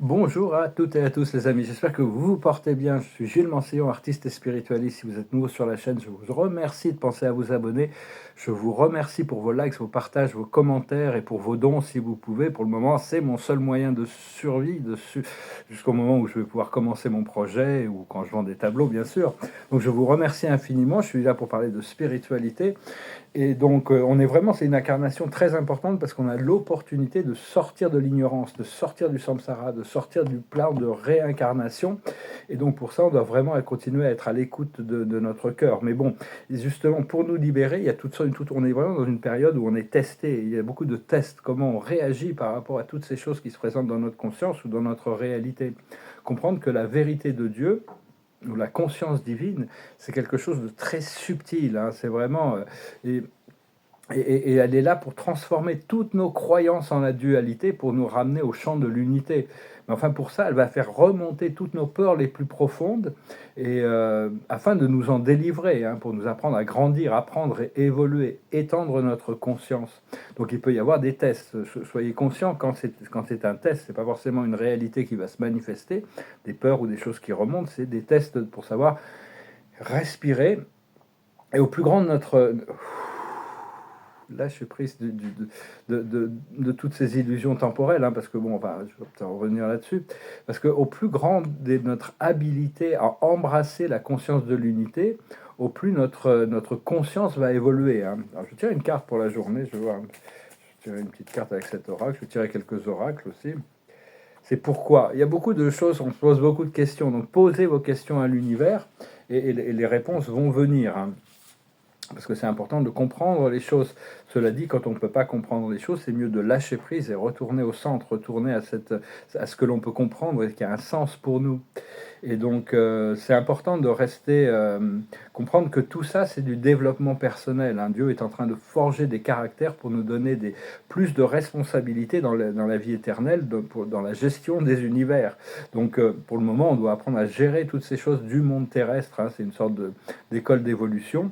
Bonjour à toutes et à tous les amis, j'espère que vous vous portez bien. Je suis Gilles Mancillon, artiste et spiritualiste. Si vous êtes nouveau sur la chaîne, je vous remercie de penser à vous abonner. Je vous remercie pour vos likes, vos partages, vos commentaires et pour vos dons si vous pouvez. Pour le moment, c'est mon seul moyen de survie jusqu'au moment où je vais pouvoir commencer mon projet ou quand je vends des tableaux, bien sûr. Donc je vous remercie infiniment. Je suis là pour parler de spiritualité. Et donc, on est vraiment, c'est une incarnation très importante parce qu'on a l'opportunité de sortir de l'ignorance, de sortir du samsara, de sortir du plan de réincarnation. Et donc, pour ça, on doit vraiment continuer à être à l'écoute de notre cœur. Mais bon, justement, pour nous libérer, il y a on est vraiment dans une période où on est testé. Il y a beaucoup de tests, comment on réagit par rapport à toutes ces choses qui se présentent dans notre conscience ou dans notre réalité. Comprendre que la vérité de Dieu, ou la conscience divine, c'est quelque chose de très subtil. Hein. C'est vraiment... et, et elle est là pour transformer toutes nos croyances en la dualité, pour nous ramener au champ de l'unité. Mais enfin, pour ça, elle va faire remonter toutes nos peurs les plus profondes, et afin de nous en délivrer, hein, pour nous apprendre à grandir, apprendre et évoluer, étendre notre conscience. Donc il peut y avoir des tests. Soyez conscients, quand c'est un test, c'est pas forcément une réalité qui va se manifester, des peurs ou des choses qui remontent, c'est des tests pour savoir respirer, et au plus grand de notre lâcher prise de toutes ces illusions temporelles, hein, parce que bon, enfin, je vais peut-être revenir là-dessus, parce qu'au plus grand de notre habilité à embrasser la conscience de l'unité, au plus notre conscience va évoluer. Hein. Alors, je tire une carte pour la journée, je vais voir, je vais tirer une petite carte avec cet oracle, je vais tirer quelques oracles aussi. C'est pourquoi. Il y a beaucoup de choses, on se pose beaucoup de questions, donc posez vos questions à l'univers, et les réponses vont venir. Hein. Parce que c'est important de comprendre les choses. Cela dit, quand on ne peut pas comprendre les choses, c'est mieux de lâcher prise et retourner au centre, retourner à ce que l'on peut comprendre et qui a un sens pour nous. Et donc, c'est important de rester, comprendre que tout ça, c'est du développement personnel. Hein. Dieu est en train de forger des caractères pour nous donner plus de responsabilités dans la vie éternelle, dans la gestion des univers. Donc, pour le moment, on doit apprendre à gérer toutes ces choses du monde terrestre. Hein. C'est une sorte d'école d'évolution.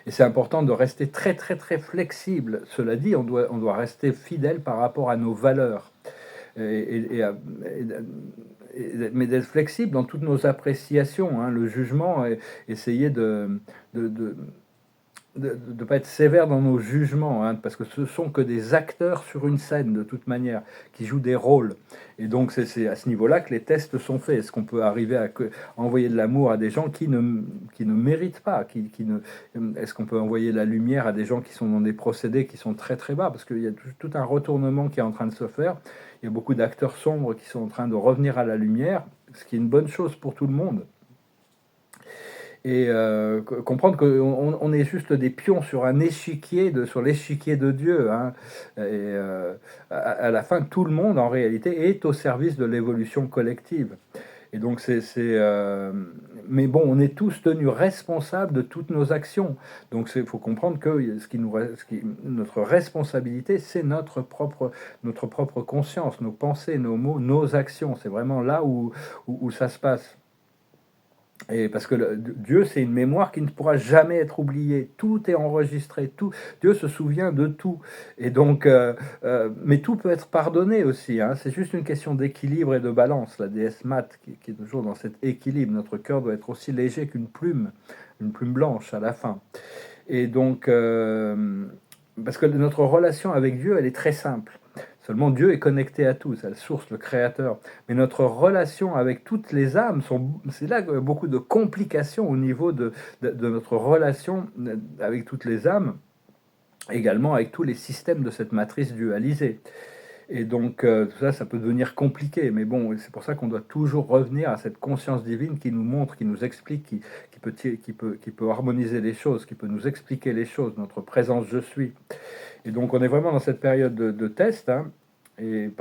Et c'est important de rester très très très flexible. Cela dit, on doit rester fidèle par rapport à nos valeurs. Mais d'être flexible dans toutes nos appréciations. Hein, le jugement, essayer de ne pas être sévère dans nos jugements, hein, parce que ce sont que des acteurs sur une scène de toute manière, qui jouent des rôles. Et donc c'est à ce niveau-là que les tests sont faits. Est-ce qu'on peut arriver à envoyer de l'amour à des gens qui ne méritent pas, est-ce qu'on peut envoyer la lumière à des gens qui sont dans des procédés qui sont très très bas, parce qu'il y a tout un retournement qui est en train de se faire. Il y a beaucoup d'acteurs sombres qui sont en train de revenir à la lumière, ce qui est une bonne chose pour tout le monde. Et comprendre qu'on est juste des pions sur un échiquier, sur l'échiquier de Dieu. Hein. Et à la fin, tout le monde, en réalité, est au service de l'évolution collective. Et donc, mais bon, on est tous tenus responsables de toutes nos actions. Donc, il faut comprendre que notre responsabilité, c'est notre propre conscience, nos pensées, nos mots, nos actions. C'est vraiment là où ça se passe. Et parce que Dieu, c'est une mémoire qui ne pourra jamais être oubliée. Tout est enregistré. Dieu se souvient de tout. Et donc, mais tout peut être pardonné aussi. Hein. C'est juste une question d'équilibre et de balance. La déesse Mat, qui est toujours dans cet équilibre. Notre cœur doit être aussi léger qu'une plume blanche à la fin. Et donc, parce que notre relation avec Dieu, elle est très simple. Seulement Dieu est connecté à tout, c'est la source, le créateur. Mais notre relation avec toutes les âmes, c'est là qu'il y a beaucoup de complications au niveau de notre relation avec toutes les âmes, également avec tous les systèmes de cette matrice dualisée. Et donc tout ça, ça peut devenir compliqué, mais bon, c'est pour ça qu'on doit toujours revenir à cette conscience divine qui nous montre, qui nous explique, qui peut harmoniser les choses, qui peut nous expliquer les choses, notre présence je suis. Et donc on est vraiment dans cette période de test, hein, et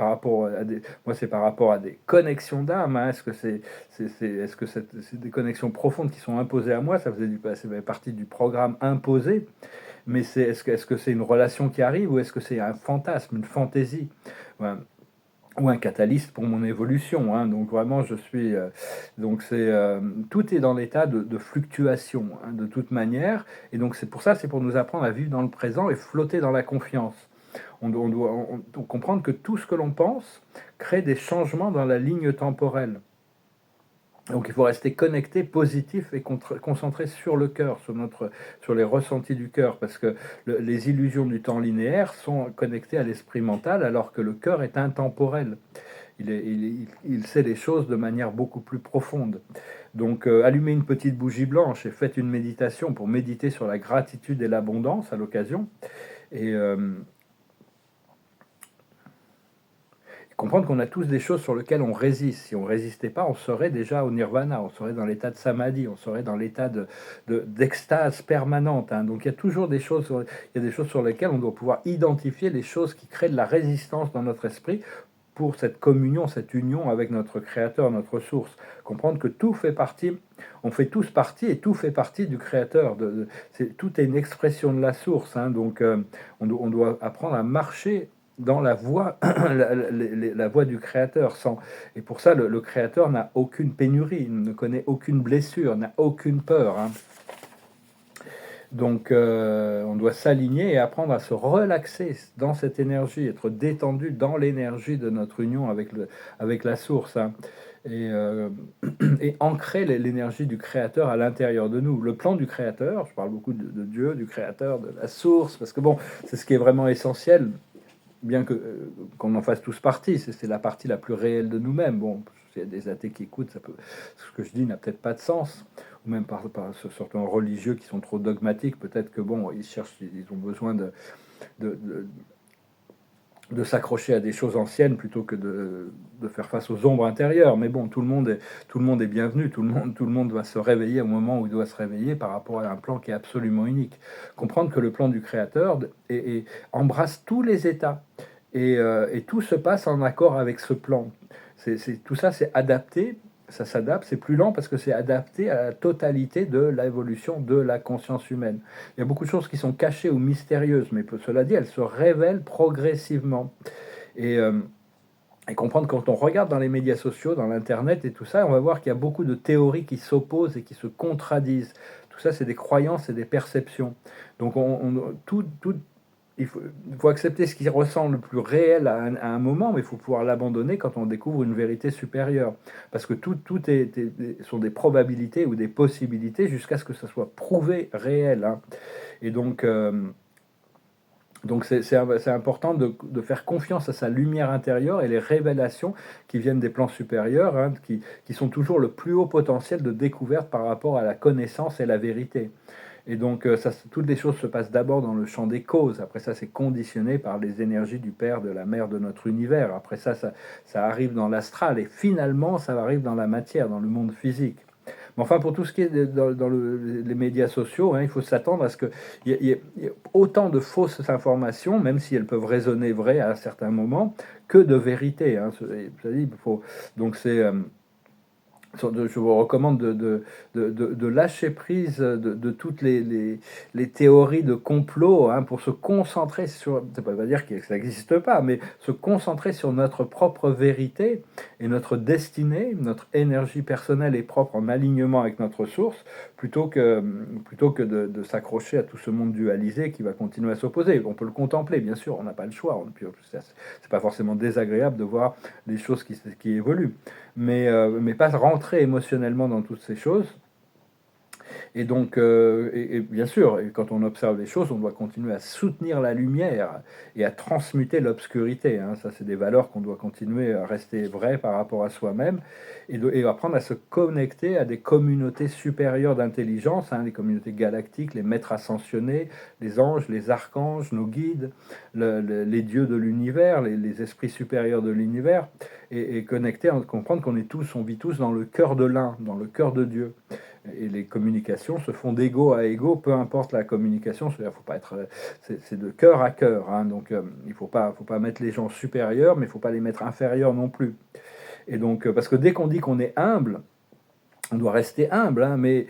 moi c'est par rapport à des connexions d'âme, hein, est-ce que c'est des connexions profondes qui sont imposées à moi, ça faisait partie du programme imposé, mais est-ce que c'est une relation qui arrive, ou est-ce que c'est un fantasme, une fantaisie, ouais, ou un catalyste pour mon évolution, hein. Donc vraiment donc tout est dans l'état de fluctuation, hein, de toute manière, et donc c'est pour nous apprendre à vivre dans le présent et flotter dans la confiance. On doit comprendre que tout ce que l'on pense crée des changements dans la ligne temporelle. Donc il faut rester connecté, positif et concentré sur le cœur, sur les ressentis du cœur, parce que les illusions du temps linéaire sont connectées à l'esprit mental, alors que le cœur est intemporel. Il sait les choses de manière beaucoup plus profonde. Donc allumez une petite bougie blanche et faites une méditation pour méditer sur la gratitude et l'abondance à l'occasion. Et comprendre qu'on a tous des choses sur lesquelles on résiste. Si on ne résistait pas, on serait déjà au nirvana, on serait dans l'état de samadhi, on serait dans l'état d'extase permanente. Hein. Donc il y a toujours des choses, il y a des choses sur lesquelles on doit pouvoir identifier les choses qui créent de la résistance dans notre esprit pour cette communion, cette union avec notre Créateur, notre source. Comprendre que tout fait partie, on fait tous partie et tout fait partie du Créateur. Tout est une expression de la source. Hein. Donc on doit apprendre à marcher dans la voie, la voie du Créateur. Et pour ça, le Créateur n'a aucune pénurie, ne connaît aucune blessure, n'a aucune peur. Hein. Donc on doit s'aligner et apprendre à se relaxer dans cette énergie, être détendu dans l'énergie de notre union avec la source. Hein. Et ancrer l'énergie du Créateur à l'intérieur de nous. Le plan du Créateur, je parle beaucoup de Dieu, du Créateur, de la source, parce que bon, c'est ce qui est vraiment essentiel, bien qu'on en fasse tous partie, c'est la partie la plus réelle de nous-mêmes. Bon, s'il y a des athées qui écoutent, ce que je dis n'a peut-être pas de sens, ou même par certains religieux qui sont trop dogmatiques, peut-être que bon, ils ont besoin de s'accrocher à des choses anciennes plutôt que de faire face aux ombres intérieures. Mais bon, tout le monde est bienvenu, tout le monde doit se réveiller au moment où il doit se réveiller par rapport à un plan qui est absolument unique. Comprendre que le plan du Créateur embrasse tous les états, et tout se passe en accord avec ce plan. Tout ça, c'est adapté, ça s'adapte, c'est plus lent parce que c'est adapté à la totalité de l'évolution de la conscience humaine. Il y a beaucoup de choses qui sont cachées ou mystérieuses, mais cela dit, elles se révèlent progressivement. Et, euh, et comprendre, quand on regarde dans les médias sociaux, dans l'internet et tout ça, on va voir qu'il y a beaucoup de théories qui s'opposent et qui se contradisent. Tout ça, c'est des croyances et des perceptions. Donc il faut accepter ce qui ressemble le plus réel à un moment, mais il faut pouvoir l'abandonner quand on découvre une vérité supérieure. Parce que tout sont des probabilités ou des possibilités jusqu'à ce que ça soit prouvé réel. Hein. Et donc c'est important de faire confiance à sa lumière intérieure et les révélations qui viennent des plans supérieurs, hein, qui sont toujours le plus haut potentiel de découverte par rapport à la connaissance et la vérité. Et donc, toutes les choses se passent d'abord dans le champ des causes. Après ça, c'est conditionné par les énergies du Père, de la Mère, de notre univers. Après ça, ça arrive dans l'astral. Et finalement, ça arrive dans la matière, dans le monde physique. Mais enfin, pour tout ce qui est dans les médias sociaux, hein, il faut s'attendre à ce qu'il y ait autant de fausses informations, même si elles peuvent résonner vraies à certains moments, que de vérité. Hein. Donc je vous recommande de lâcher prise de toutes les théories de complot, hein, pour se concentrer sur, ça ne veut pas dire que ça n'existe pas, mais se concentrer sur notre propre vérité et notre destinée, notre énergie personnelle et propre en alignement avec notre source, plutôt que de s'accrocher à tout ce monde dualisé qui va continuer à s'opposer. On peut le contempler, bien sûr, on n'a pas le choix. C'est pas forcément désagréable de voir les choses qui évoluent, mais pas rentrer émotionnellement dans toutes ces choses. Et donc, et bien sûr, quand on observe les choses, on doit continuer à soutenir la lumière et à transmuter l'obscurité. Hein. Ça, c'est des valeurs qu'on doit continuer à rester vraies par rapport à soi-même, et apprendre à se connecter à des communautés supérieures d'intelligence, hein, les communautés galactiques, les maîtres ascensionnés, les anges, les archanges, nos guides, les dieux de l'univers, les esprits supérieurs de l'univers, et connecter, comprendre qu'on on vit tous dans le cœur de l'un, dans le cœur de Dieu. Et les communications se font d'égo à égo, peu importe la communication. C'est-à-dire, faut pas être, c'est de cœur à cœur. Hein, donc, il faut pas mettre les gens supérieurs, mais il faut pas les mettre inférieurs non plus. Et donc, parce que dès qu'on dit qu'on est humble, on doit rester humble, hein, mais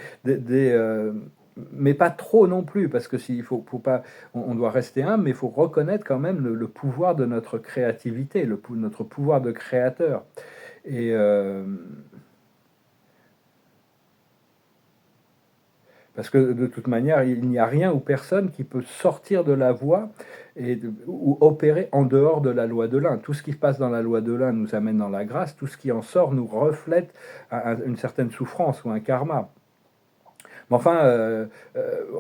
pas trop non plus, parce que faut pas, on doit rester humble, mais il faut reconnaître quand même le pouvoir de notre créativité, notre pouvoir de créateur. Et parce que de toute manière, il n'y a rien ou personne qui peut sortir de la voie ou opérer en dehors de la loi de l'un. Tout ce qui se passe dans la loi de l'un nous amène dans la grâce, tout ce qui en sort nous reflète une certaine souffrance ou un karma. Mais enfin,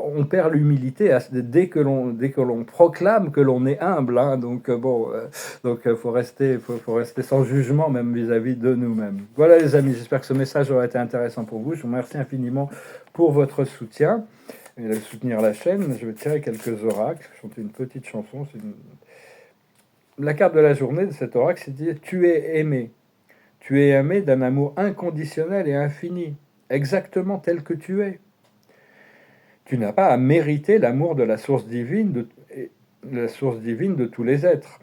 on perd l'humilité dès que l'on proclame que l'on est humble. Hein. Donc faut rester sans jugement même vis-à-vis de nous-mêmes. Voilà les amis, j'espère que ce message aura été intéressant pour vous. Je vous remercie infiniment pour votre soutien et de soutenir la chaîne. Je vais tirer quelques oracles, chanter une petite chanson. La carte de la journée de cet oracle, c'est dire tu es aimé. Tu es aimé d'un amour inconditionnel et infini, exactement tel que tu es. Tu n'as pas à mériter l'amour de la source divine de tous les êtres,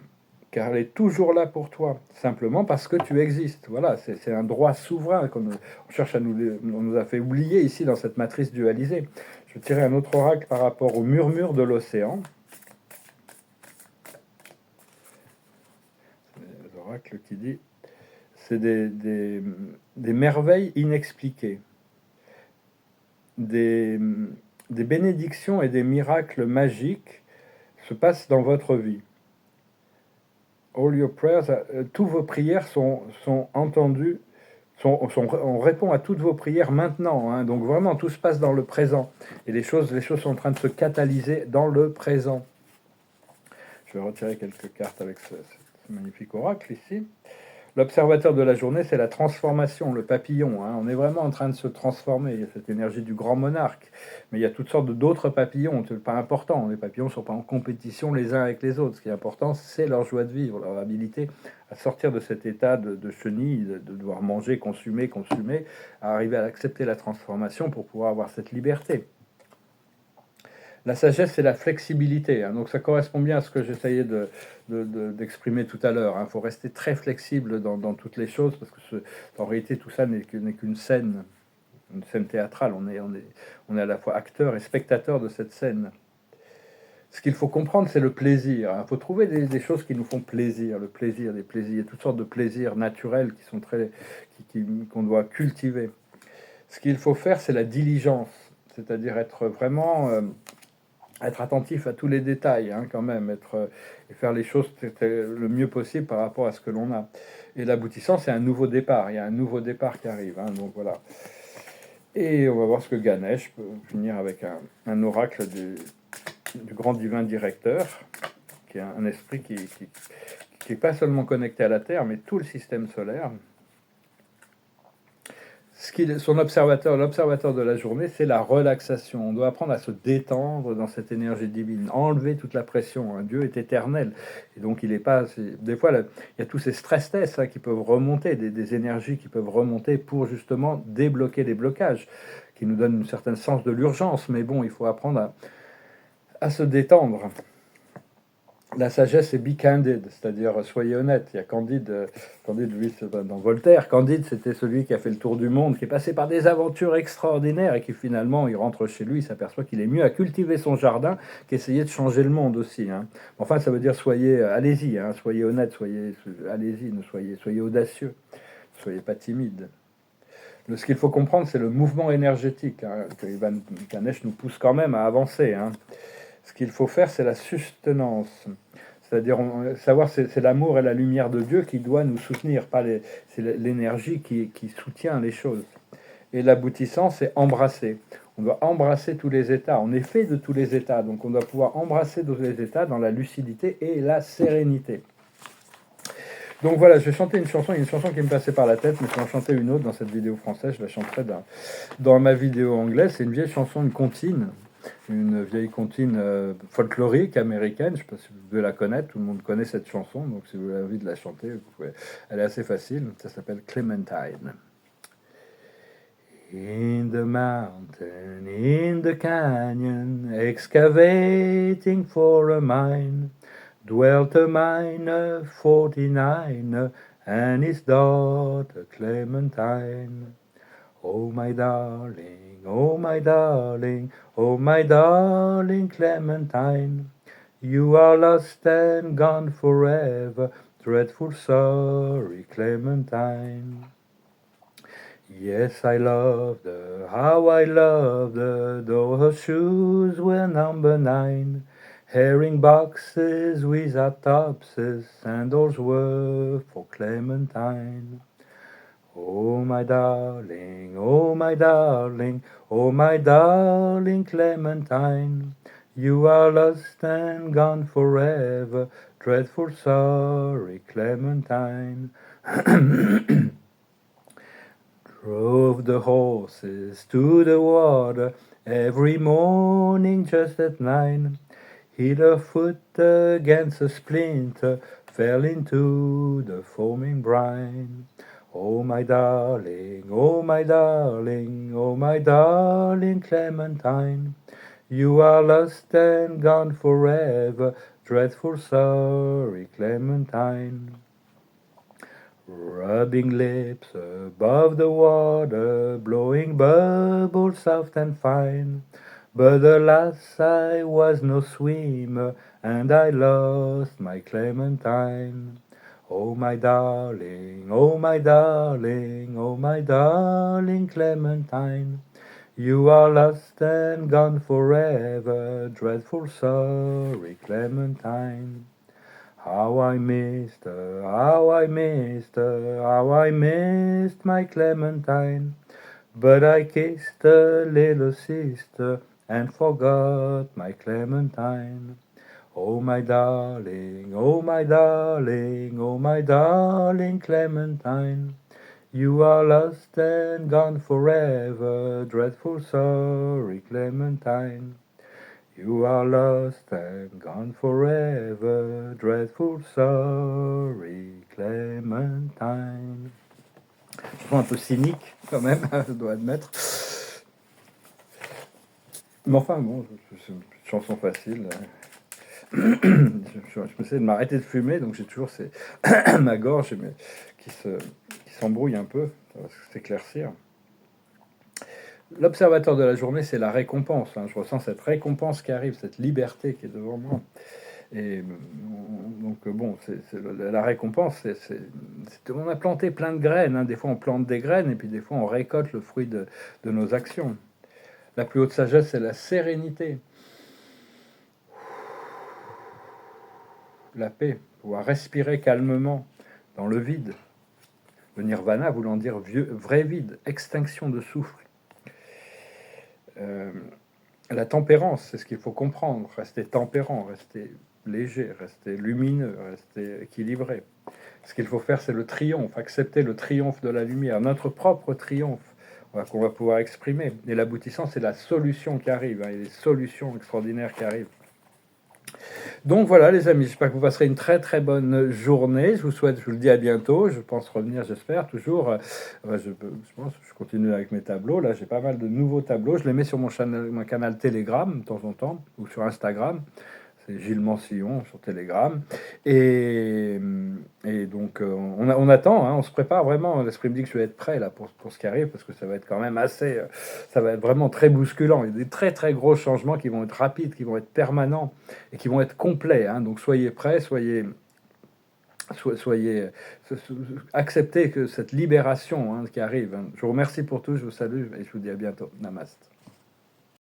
car elle est toujours là pour toi, simplement parce que tu existes. Voilà, c'est un droit souverain qu'on cherche on nous a fait oublier ici dans cette matrice dualisée. Je vais tirer un autre oracle par rapport au murmure de l'océan. L'oracle qui dit, c'est des merveilles inexpliquées, des bénédictions et des miracles magiques se passent dans votre vie. All your prayers, tous vos prières sont entendues, on répond à toutes vos prières maintenant. Hein, donc vraiment, tout se passe dans le présent. Et les choses sont en train de se catalyser dans le présent. Je vais retirer quelques cartes avec ce magnifique oracle ici. L'observateur de la journée, c'est la transformation, le papillon. Hein. On est vraiment en train de se transformer. Il y a cette énergie du grand monarque. Mais il y a toutes sortes d'autres papillons. C'est pas important. Les papillons ne sont pas en compétition les uns avec les autres. Ce qui est important, c'est leur joie de vivre, leur habilité à sortir de cet état de chenille, de devoir manger, consommer, à arriver à accepter la transformation pour pouvoir avoir cette liberté. La sagesse, c'est la flexibilité. Hein. Donc ça correspond bien à ce que j'essayais d'exprimer tout à l'heure. Il faut rester très flexible dans toutes les choses, parce que en réalité, tout ça n'est qu'une scène, une scène théâtrale. On est à la fois acteur et spectateur de cette scène. Ce qu'il faut comprendre, c'est le plaisir. Il faut trouver des choses qui nous font plaisir. Le plaisir, des plaisirs. Il y a toutes sortes de plaisirs naturels qui sont qu'on doit cultiver. Ce qu'il faut faire, c'est la diligence. C'est-à-dire être vraiment... être attentif à tous les détails, hein, quand même, et faire les choses le mieux possible par rapport à ce que l'on a. Et l'aboutissant, c'est un nouveau départ. Il y a un nouveau départ qui arrive. Hein, donc voilà. Et on va voir ce que Ganesh peut finir avec un oracle du grand divin directeur, qui est un esprit qui n'est pas seulement connecté à la Terre, mais tout le système solaire. L'observateur de la journée, c'est la relaxation. On doit apprendre à se détendre dans cette énergie divine, enlever toute la pression. Hein. Dieu est éternel, et donc il est pas. Des fois, il y a tous ces stress tests qui peuvent remonter, des énergies qui peuvent remonter pour justement débloquer les blocages, qui nous donnent un certain sens de l'urgence. Mais bon, il faut apprendre à se détendre. La sagesse est be candid, c'est-à-dire soyez honnête. Il y a Candide, lui, dans Voltaire. Candide, c'était celui qui a fait le tour du monde, qui est passé par des aventures extraordinaires et qui finalement, il rentre chez lui, il s'aperçoit qu'il est mieux à cultiver son jardin qu'essayer de changer le monde aussi. Hein. Enfin, ça veut dire allez-y, hein, soyez honnête, allez-y, soyez audacieux, ne soyez pas timide. Ce qu'il faut comprendre, c'est le mouvement énergétique. Hein, que Ivan Ganesh nous pousse quand même à avancer. Hein. Ce qu'il faut faire, c'est la sustenance. C'est-à-dire, savoir, c'est l'amour et la lumière de Dieu qui doit nous soutenir, c'est l'énergie qui soutient les choses. Et l'aboutissant, c'est embrasser. On doit embrasser tous les états. On est fait de tous les états. Donc, on doit pouvoir embrasser tous les états dans la lucidité et la sérénité. Donc voilà, je vais chanter une chanson. Il y a une chanson qui me passait par la tête, mais je vais en chanter une autre dans cette vidéo française. Je la chanterai dans ma vidéo anglaise. C'est une vieille chanson, une comptine. Une vieille comptine folklorique américaine, je ne sais pas si vous devez la connaître, tout le monde connaît cette chanson, donc si vous avez envie de la chanter, elle est assez facile, ça s'appelle Clementine. In the mountain, in the canyon, excavating for a mine, dwelt a miner 49 and his daughter Clementine. Oh my darling, oh my darling, oh my darling Clementine, you are lost and gone forever, dreadful sorry Clementine. Yes, I loved her, how I loved her, though her shoes were number 9. Herring boxes without topses, sandals were for Clementine. Oh my darling, oh my darling, oh my darling Clementine, you are lost and gone forever, dreadful sorry Clementine. Drove the horses to the water every morning just at 9. Hit her foot against a splinter, fell into the foaming brine. Oh my darling, oh my darling, oh my darling Clementine, you are lost and gone forever, dreadful sorry Clementine. Rubbing lips above the water, blowing bubbles soft and fine. But alas, I was no swimmer, and I lost my Clementine. Oh my darling, oh my darling, oh my darling Clementine, you are lost and gone forever, dreadful sorry Clementine. How I missed her, how I missed her, how I missed my Clementine. But I kissed her little sister and forgot my Clementine. Oh my darling, oh my darling, oh my darling Clementine, you are lost and gone forever, dreadful sorry Clementine. You are lost and gone forever, dreadful sorry Clementine. Je suis un peu cynique quand même, je dois admettre. Mais enfin bon, c'est une chanson facile. Je me essaie de m'arrêter de fumer, donc j'ai toujours ma gorge qui s'embrouille un peu, ça va s'éclaircir. L'observateur de la journée, c'est la récompense. Hein. Je ressens cette récompense qui arrive, cette liberté qui est devant moi. Et donc bon, la récompense, on a planté plein de graines. Hein. Des fois, on plante des graines et puis des fois, on récolte le fruit de nos actions. La plus haute sagesse, c'est la sérénité, la paix, pouvoir respirer calmement dans le vide. Le nirvana voulant dire vrai vide, extinction de souffle. La tempérance, c'est ce qu'il faut comprendre. Rester tempérant, rester léger, rester lumineux, rester équilibré. Ce qu'il faut faire, c'est le triomphe, accepter le triomphe de la lumière, notre propre triomphe qu'on va pouvoir exprimer. Et l'aboutissant, c'est la solution qui arrive. Hein, il y a des solutions extraordinaires qui arrivent. Donc voilà les amis, j'espère que vous passerez une très très bonne journée. Je vous souhaite, je vous le dis à bientôt. Je pense revenir, j'espère, toujours. Je pense, je continue avec mes tableaux. Là, j'ai pas mal de nouveaux tableaux. Je les mets sur mon canal Telegram de temps en temps ou sur Instagram. C'est Gilles Mansillon sur Telegram. Et donc, on attend, hein, on se prépare vraiment. L'esprit me dit que je vais être prêt là pour ce qui arrive, parce que ça va être quand même assez... ça va être vraiment très bousculant. Il y a des très très gros changements qui vont être rapides, qui vont être permanents et qui vont être complets. Hein. Donc soyez prêts, acceptez que cette libération, hein, qui arrive. Hein. Je vous remercie pour tout, je vous salue et je vous dis à bientôt. Namaste.